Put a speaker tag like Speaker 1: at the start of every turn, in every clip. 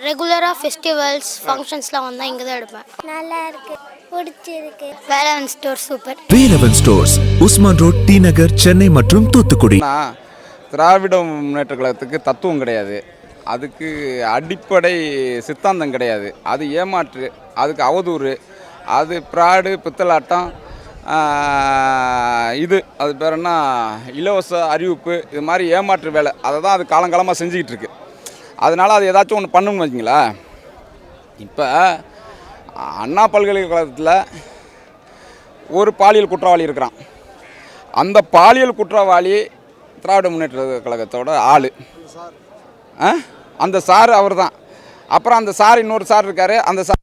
Speaker 1: ரெகுலராக ஃபெஸ்டிவல்ஸ் ஃபங்க்ஷன்ஸ்லாம் வந்தால் இங்கே தான் எடுப்பேன்.
Speaker 2: நல்லா இருக்கு, பிடிச்சிருக்கு.
Speaker 1: Velavan store super.
Speaker 3: Velavan stores, Usman road, T Nagar, Chennai மற்றும் தூத்துக்குடி.
Speaker 4: திராவிட முன்னேற்ற கழகத்துக்கு தத்துவம் கிடையாது, அதுக்கு அடிப்படை சித்தாந்தம் கிடையாது. அது ஏமாற்று, அதுக்கு அவதூறு, அது பிராடு, பித்தலாட்டம், அது பேர் என்ன, இலவச அறிவிப்பு, இது மாதிரி ஏமாற்று வேலை. அதை தான் அது காலங்காலமாக செஞ்சுக்கிட்டு இருக்கு. அதனால் அது ஏதாச்சும் ஒன்று பண்ணணும்னு வச்சிங்களேன். இப்போ அண்ணா பல்கலைக்கழகத்தில் ஒரு பாலியல் குற்றவாளி இருக்கிறான். அந்த பாலியல் குற்றவாளி திராவிட முன்னேற்ற கழகத்தோட ஆள். அந்த சார் அவர் தான். அப்புறம் அந்த சார் இன்னொரு சார் இருக்கார், அந்த சார்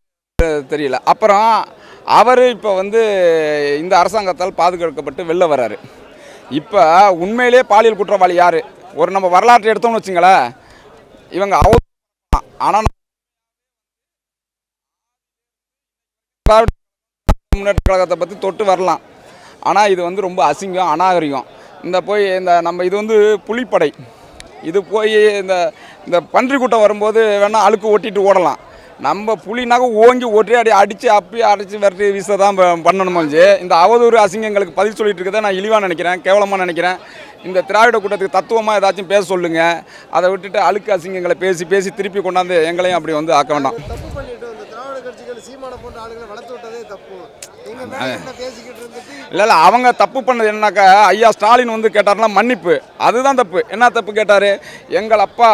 Speaker 4: தெரியல. அப்புறம் அவர் இப்போ இந்த அரசாங்கத்தால் பாதுகாக்கப்பட்டு வெளில வர்றாரு. இப்போ உண்மையிலே பாலியல் குற்றவாளி யார்? ஒரு நம்ம வரலாற்றை எடுத்தோம்னு வச்சுங்களேன், இவங்க ஆனால் திராவிட முன்னேற்ற கழகத்தை பற்றி தொட்டு வரலாம். ஆனால் இது ரொம்ப அசிங்கம், அநாகரிகம். நம்ம இது புலிப்படை. இது போய் இந்த பன்றி கூட்டம் வரும்போது வேணால் அழுக்கு ஓட்டிட்டு ஓடலாம். நம்ம புலினாக ஓங்கி ஓட்டி அடித்து அடித்து விரட்டி வீச தான் பண்ணணுமோ. இந்த அவதூறு அசிங்கங்களுக்கு பதில் சொல்லிட்டு இருக்கதை நான் இழிவாக நினைக்கிறேன், கேவலமாக நினைக்கிறேன். இந்த திராவிட கூட்டத்துக்கு தத்துவமாக ஏதாச்சும் பேச சொல்லுங்கள். அதை விட்டுட்டு அழுக்கு அசிங்கங்களை பேசி பேசி திருப்பி கொண்டாந்து எங்களையும் அப்படி ஆக்க வேண்டாம். இல்லை அவங்க தப்பு பண்ணது என்னன்னாக்கா, ஐயா ஸ்டாலின் கேட்டார்னா மன்னிப்பு, அதுதான் தப்பு. என்ன தப்பு கேட்டார்? எங்கள் அப்பா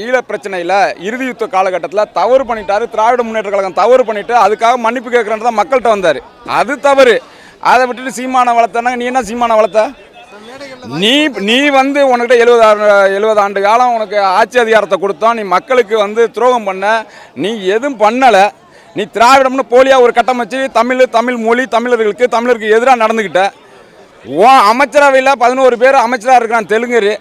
Speaker 4: ஈழ பிரச்சனையில் இறுதி யுத்த காலகட்டத்தில் தவறு பண்ணிட்டாரு, திராவிட முன்னேற்ற கழகம் தவறு பண்ணிட்டு அதுக்காக மன்னிப்பு கேட்குறேன்னு தான் மக்கள்கிட்ட வந்தார். அது தவறு. அதை விட்டுட்டு சீமான வளர்த்தனா, நீ என்ன சீமான வளர்த்த? நீ உனக்கிட்ட 70 ஆண்டு காலம் உனக்கு ஆட்சி அதிகாரத்தை கொடுத்தோம். நீ மக்களுக்கு துரோகம் பண்ண, நீ எதுவும் பண்ணலை. நீ திராவிடம்னு போலியாக ஒரு கட்டமைச்சு தமிழ் மொழி தமிழருக்கு எதிராக நடந்துக்கிட்ட. அமைச்சரவையில் 11 பேர் அமைச்சராக இருக்கிறான் தெலுங்கர்.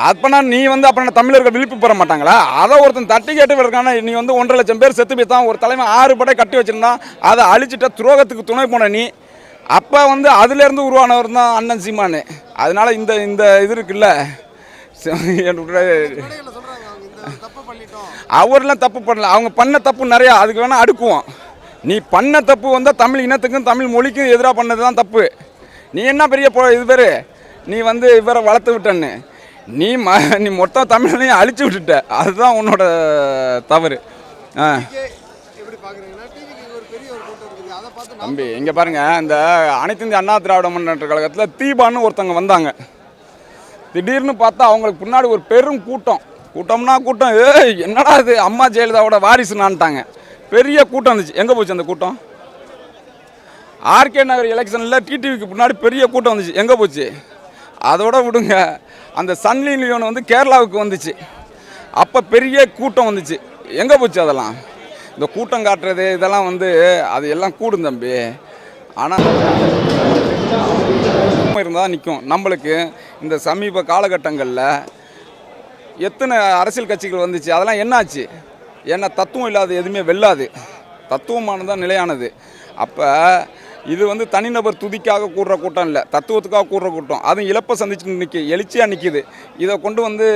Speaker 4: அப்போனா நீ அப்புறம் தமிழர்கள் விழிப்பு பெற மாட்டாங்களா? அதை ஒருத்தன் தட்டி கேட்டு இருக்கானா? நீ 1.5 லட்சம் பேர் செத்து போய்த்தான். ஒரு தலைமை 6 படை கட்டி வச்சுருந்தான், அதை அழிச்சிட்ட, துரோகத்துக்கு துணை போன நீ. அப்போ அதுலேருந்து உருவானவர் தான் அண்ணன் சீமானு. அதனால் இந்த இது இருக்குல்ல, அவர்லாம் தப்பு பண்ணல. அவங்க பண்ண தப்பு நிறையா, அதுக்கு வேணால் அடுக்குவோம். நீ பண்ண தப்பு தமிழ் இனத்துக்கும் தமிழ் மொழிக்கும் எதிராக பண்ணது தான் தப்பு. நீ என்ன பெரிய இது பேர், நீ இவரை வளர்த்து விட்டன்னு நீ மொத்தம் தமிழையும் அழிச்சு விட்டுட்ட. அதுதான் உன்னோட தவறு. தம்பி இங்கே பாருங்கள், இந்த அனைத்து இந்திய அண்ணா திராவிட முன்னேற்ற கழகத்தில் தீபான்னு ஒருத்தவங்க வந்தாங்க. திடீர்னு பார்த்தா அவங்களுக்கு பின்னாடி ஒரு பெரும் கூட்டம்னா கூட்டம். என்னடா இது, அம்மா ஜெயலலிதாவோட வாரிசு நான்ட்டாங்க. பெரிய கூட்டம் வந்துச்சு. எங்கே போச்சு அந்த கூட்டம்? ஆர்கே நகர் எலெக்ஷனில் டிடிவிக்கு பின்னாடி பெரிய கூட்டம் வந்துச்சு. எங்கே போச்சு? அதோட விடுங்க, அந்த சன்லி லியோன் கேரளாவுக்கு வந்துச்சு. அப்போ பெரிய கூட்டம் வந்துச்சு. எங்கே போச்சு அதெல்லாம்? இந்த கூட்டம் காட்டுறது இதெல்லாம் அது எல்லாம் கூடும் தம்பி. ஆனால் இருந்தால் நிற்கும். நம்மளுக்கு இந்த சமீப காலகட்டங்களில் எத்தனை அரசியல் கட்சிகள் வந்துச்சு, அதெல்லாம் என்னாச்சு? ஏன்னா தத்துவம் இல்லாத எதுவுமே வெல்லாது, தத்துவமானதான் நிலையானது. அப்போ இது தனிநபர் துதிக்காக கூடுற கூட்டம் இல்லை, தத்துவத்துக்காக கூடுற கூட்டம். அதுவும் இழப்பை சந்திச்சு எழுச்சியாக நிற்கிது. இதை கொண்டு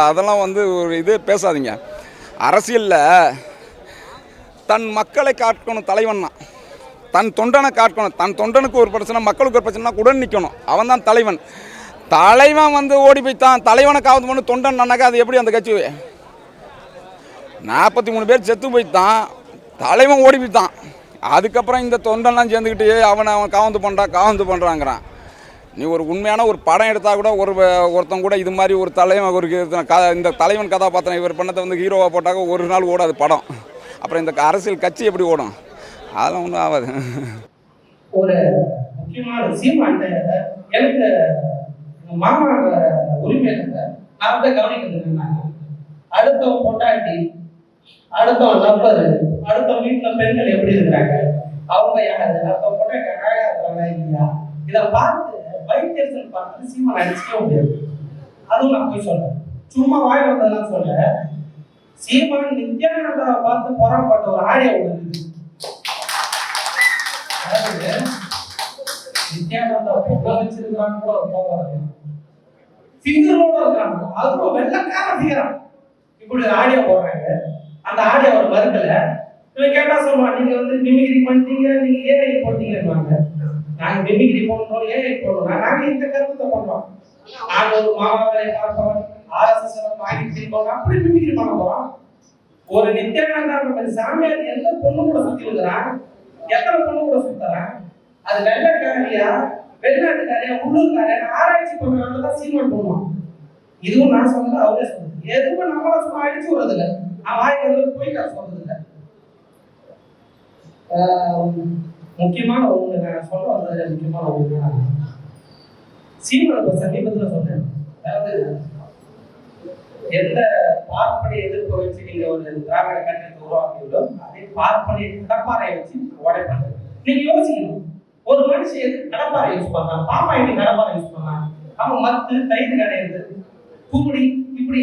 Speaker 4: அதெல்லாம் ஒரு இது பேசாதீங்க. அரசியலில் தன் மக்களை காக்கணும் தலைவன் தான், தன் தொண்டனை காக்கணும். தன் தொண்டனுக்கு ஒரு பிரச்சனை, மக்களுக்கு ஒரு பிரச்சனைனா உடன் நிற்கணும். அவன் தான் தலைவன். தலைவன் ஓடி போய்த்தான் தலைவனை காவது பண்ணு தொண்டன் நானாக்கா, அது எப்படி அந்த கட்சி? 43 பேர் செத்து போய்த்தான், தலைவன் ஓடி போய்த்தான். அதுக்கப்புறம் இந்த தொண்டெல்லாம் சேர்ந்துக்கிட்டு அவன் காவந்து பண்ணுறாங்கிறான். நீ ஒரு உண்மையான ஒரு படம் எடுத்தால் கூட ஒருத்தன் கூட இது மாதிரி ஒரு தலைவன் இந்த தலைவன் கதாபாத்திரம் இவர் பண்ணதை ஹீரோவாக போட்டாக்க ஒரு நாள் ஓடாது படம். அப்புறம் இந்த அரசியல் கட்சி எப்படி ஓடும்? அதெல்லாம் ஒன்றும் ஆகாது.
Speaker 5: ஒரு முக்கியமான சீமான் எனக்கு மாமாவோட உரிமை நான் கவனிக்கிறது என்னன்னா, அடுத்தவன் பொண்டாட்டி, அடுத்தவன் நபர், அடுத்த வீட்டில் பெண்கள் எப்படி இருக்கிறாங்க, அவங்க யாரு, அடுத்த பொண்டாட்டி அழகா இருக்கிறாங்களா இல்லையா, இதை பார்த்து வைத்தியர்கள் பார்த்து சீமான் அடிச்சுக்க முடியாது. அதுவும் நான் போய் சொல்றேன், சும்மா வாய் வந்ததெல்லாம் சொல்ல. சீமான் நித்யானந்தாவை பார்த்து போராடப்பட்ட ஒரு ஆடியோ ஒன்று. நித்யானந்தா வச்சிருக்கிறான்னு கூட போவாங்க, ஃபிகரோட இருக்காங்க. அதுவும் வெள்ளக்கார ஃபிகரா. இப்படி ஒரு ஆடியோ போடுறாங்க. அந்த ஆடியோ அவர் மறுக்கல. இவன் கேட்டா சொல்லுவான், நீங்க வந்து மிமிக்ரி பண்ணிட்டீங்க, நீங்க ஏஐ போட்டீங்கன்னுவாங்க. நாங்க மிமிக்ரி பண்றோம், ஏஐ போடுறோம், நாங்க இந்த கருத்தை பண்றோம். நாங்க ஒரு மாமாக்களை பார்ப்போம், ஆர்எஸ்எஸ் வாங்கி திருப்போம், அப்படி மிமிக்ரி பண்ண போறோம். ஒரு நித்யானந்தா சாமியார் எந்த பொண்ணு கூட சுத்தி இருக்கிறான், எத்தனை பொண்ணு கூட சுத்துறான், அது வெள்ளக்காரியா வெளிநாட்டுக்காரியா உள்ளூர்காரியா ஆராய்ச்சி பண்றவங்க தான் சீமான் பண்ணுவான். இதுவும் நான் சொன்னது அவரே சொன்னது. எதுவும் நம்மள சும்மா அடிச்சு விடுறது இல்லை, நான் வாய்க்கிறது போய் நான் சொல்றது இல்லை. முக்கியமான ஒண்ணு நான் சொல்ல வந்தது, முக்கியமான ஒண்ணு சீமான் சமீபத்தில் சொன்னேன். அதாவது எந்த பார்ப்பனை எதிர்ப்பை வச்சு நீங்க ஒரு திராவிட கட்டத்தை உருவாக்கியோ அதே பார்ப்பனை கடப்பாறை வச்சு உடைப்பாங்க. நீங்க யோசிக்கணும், ஒரு மனுஷன் எதுக்கு கடப்பாறை யூஸ் பண்ணான், பாப்பா இன்னைக்கு கடப்பாறை யூஸ் பண்ணான், அவன் மத்து தயிர் கிடையாது குமுடி இப்படி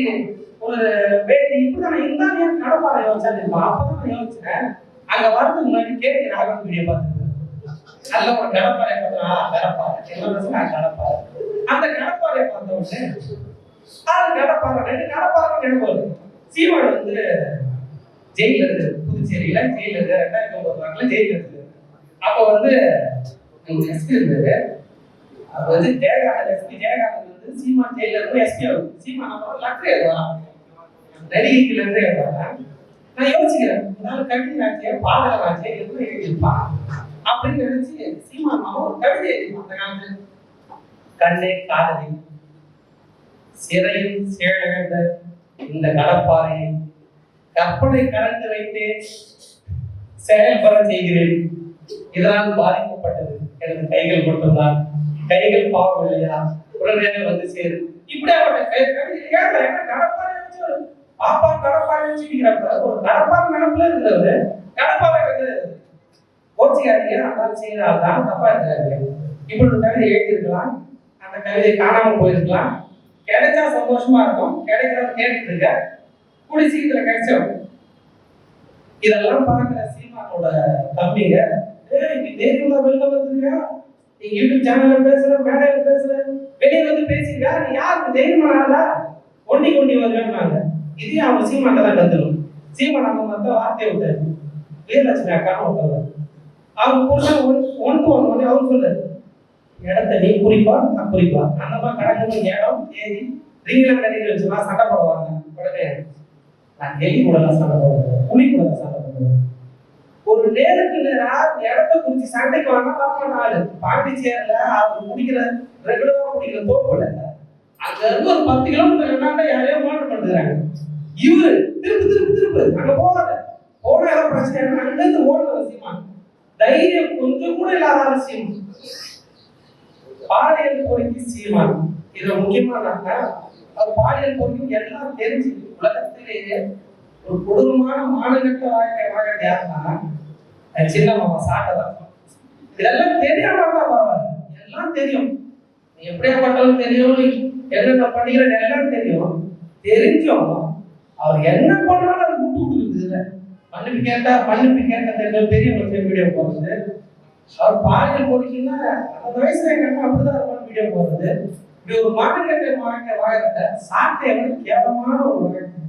Speaker 5: ஒரு வேட்டி இப்படிதான் இருந்தாலும் ஏன் கடப்பாறை யோசிச்சா இருப்பான். அப்பதான் யோசிச்சேன், அங்க வரதுக்கு முன்னாடி கேட்க ராகவன் வீடியோ பார்த்துருக்கேன். நல்ல ஒரு கடப்பாறை பார்த்தா கடப்பாறை என்ன கடப்பாறை, அந்த கடப்பாறையை பார்த்த உடனே கடப்பாறை ரெண்டு கடப்பாறை எனக்கு வருது. சீமான் வந்து ஜெயில இருக்கு, புதுச்சேரியில ஜெயில இருக்கு, 2009 ஜெயில இருக்கு. அப்போ வந்து எஸ்பி இருந்தது, அது வந்து ஜெயகாந்தன் எஸ்பி. ஜெயகாந்தன் வந்து சீமான் ஜெயில இருந்து எஸ்பி ஆகுது. சீமான் அப்புறம் லெட்டர் எழுதுவான், நடிகைக்கு லெட்டர் எழுதுவாங்க. நான் யோசிக்கிறேன், இதனால கவிஞராச்சே பாடகராச்சே எதுவும் எழுதியிருப்பான் அப்படின்னு நினைச்சு சீமான் ஒரு கவிதை எழுதிப்பான். அந்த காலத்துல கண்ணே காதலி சிறையில் சேழந்த இந்த கடப்பாறையை கற்பனை கலந்து வைத்தே செயல்பட செய்கிறேன். இதனால் பாதிக்கப்பட்டது எனது கைகள் மட்டும்தான், கைகள் பாவம் இல்லையா, உடனடியாக வந்து சேரு. இப்படியாப்பட்ட கடப்பாறை வச்சு பாப்பா கடப்பாறை வச்சுக்கிறப்ப ஒரு கடப்பாறை நினைப்புல இருக்கிறது. கடப்பாறை வந்து கோச்சிக்காதீங்க, அதான் செய்யறாதான் தப்பா இருக்கிறாங்க. இப்படி ஒரு கவிதை எழுதியிருக்கலாம், அந்த கவிதை காணாம போயிருக்கலாம். கிடைச்சா சந்தோஷமா இருக்கும், கிடைக்கிறத கேட்டுட்டு இருக்க, கூடி சீக்கிரம் கிடைச்சோம். இதெல்லாம் பார்க்கிற சீமானோட தம்பிங்க, நீ தைரியமா வெளில வந்துருக்கியா, நீ யூடியூப் சேனல்ல பேசுற, மேடையில பேசுற, வெளியே வந்து பேசிருக்கா, நீ யாருக்கு தைரியமானால ஒண்டி கொண்டி வருவேன்னாங்க. இதையும் அவங்க சீமான்ட்ட தான் கத்துக்கணும். சீமான் அந்த மாதிரி தான் வார்த்தையை விட்டாரு. வீரலட்சுமி அக்கான்னு ஒருத்தவர், அவங்க புருஷன் ஒன் டு ஒன் அவங்க சொல்றாரு, இடத்த நீ குறிப்பா நான் குறிப்பா, அந்த மாதிரி கடற்கரை இடம் தேதி ரீங்கள கடையில் வச்சுலாம் சண்டை போடுவாங்க. உடனே நான் எலி கூட தான் சண்டை போடுவேன், புலி கூட தான் சண்டை போடுவேன். ஒரு நேருக்கு நேரா இடத்த குறிச்சு சண்டைக்கு வாங்க பார்க்க நாள் பாண்டிச்சேரியில அவர் குடிக்கிற ரெகுலரா குடிக்கிற தோப்புல அங்க இருந்து ஒரு 10 கிலோமீட்டர் என்ன யாரையோ மாடல் பண்ணுறாங்க. இவரு திருப்பு அங்க போகாத, போன ஏதோ பிரச்சனை அங்க இருந்து ஓடுற அவசியமா தைரியம் கொஞ்சம் கூட இல்லாத அவசியம். பாலியல் பொறுக்கி சீமான் இதுல முக்கியமானாங்க. அது பாலியல் பொறுக்கி எல்லாம் தெரிஞ்சு உலகத்திலேயே ஒரு கொடூரமான மானகட்ட வாழ்க்கை வாழ்க்கை யாருன்னா சின்ன மாமா சாட்டதான். இதெல்லாம் தெரியாம தான் பரவாயில்ல, எல்லாம் தெரியும், எப்படியாப்பட்டாலும் தெரியும், என்னென்ன பண்ணிக்கிற எல்லாம் தெரியும். தெரிஞ்சும் அவர் என்ன பண்ணாலும் அது விட்டு கொடுக்குறது இல்லை. மன்னிப்பு கேட்ட தெரிஞ்ச பெரிய வீடியோ போடுறது. அவர் பாலியல் பொறுக்கின்னா அந்த வயசுல எங்கன்னா அப்படிதான் இருக்கும் வீடியோ போடுறது. இப்படி ஒரு மானகட்ட வாழ்க்கை வாழ்க்கை சாட்டை எவ்வளவு கேவலமான ஒரு வாழ்க்கை.